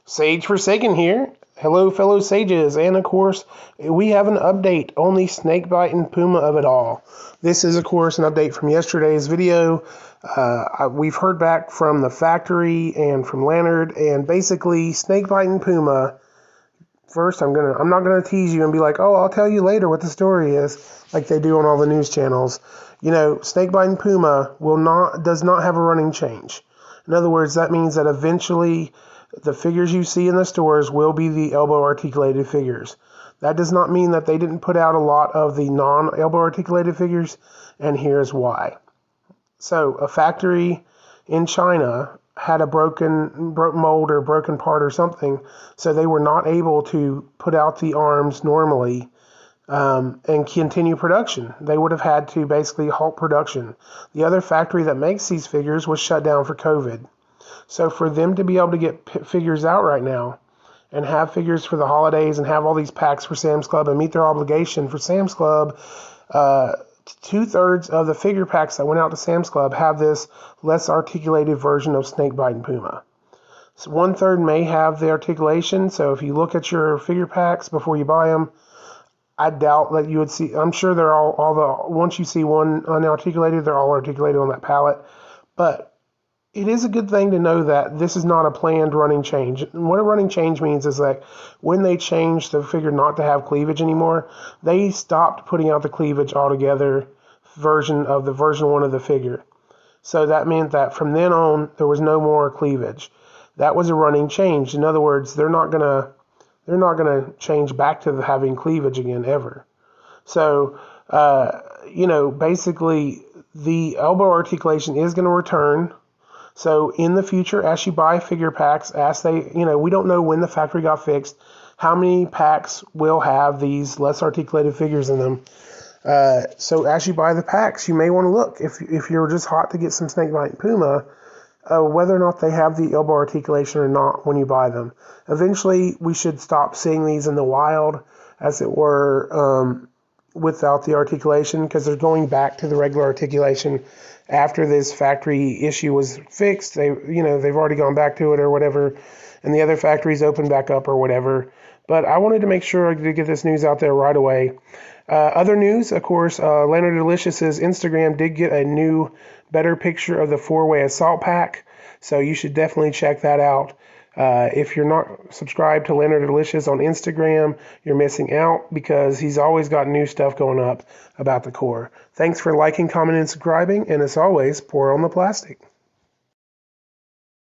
Sage Forsaken here. Hello, fellow sages, and of course, we have an update on the Snakebite and Puma of it all. This is, of course, an update from yesterday's video. We've heard back from the factory and from Leonard, and basically, Snakebite and Puma. First, I'm not gonna tease you and be like, oh, I'll tell you later what the story is, like they do on all the news channels. You know, Snakebite and Puma does not have a running change. In other words, that means that eventually the figures you see in the stores will be the elbow articulated figures. That does not mean that they didn't put out a lot of the non-elbow articulated figures, and here's why. So a factory in China had a broken mold or broken part or something, so they were not able to put out the arms normally and continue production. They would have had to basically halt production. The other factory that makes these figures was shut down for COVID. So for them to be able to get figures out right now and have figures for the holidays and have all these packs for Sam's Club and meet their obligation for Sam's Club, 2/3 of the figure packs that went out to Sam's Club have this less articulated version of Snakebite and Puma. So 1/3 may have the articulation, so if you look at your figure packs before you buy them, I doubt that you would see. I'm sure they're once you see one unarticulated, they're all articulated on that palette. But it is a good thing to know that this is not a planned running change. And what a running change means is that when they changed the figure not to have cleavage anymore, they stopped putting out the cleavage altogether version 1 of the figure. So that meant that from then on, there was no more cleavage. That was a running change. In other words, they're not gonna change back to having cleavage again ever. So, basically the elbow articulation is going to return. So in the future, as you buy figure packs, we don't know when the factory got fixed, how many packs will have these less articulated figures in them. So as you buy the packs, you may want to look, if you're just hot to get some Snakebite and Puma, whether or not they have the elbow articulation or not when you buy them. Eventually, we should stop seeing these in the wild, as it were, without the articulation, because they're going back to the regular articulation after this factory issue was fixed. They've already gone back to it or whatever, and the other factories opened back up or whatever. But I wanted to make sure to get this news out there right away. Other news, of course, Leonard Delicious's Instagram did get a new, better picture of the 4-way assault pack, so you should definitely check that out. If you're not subscribed to Leonard Delicious on Instagram, you're missing out, because he's always got new stuff going up about the core. Thanks for liking, commenting, and subscribing, and as always, pour on the plastic.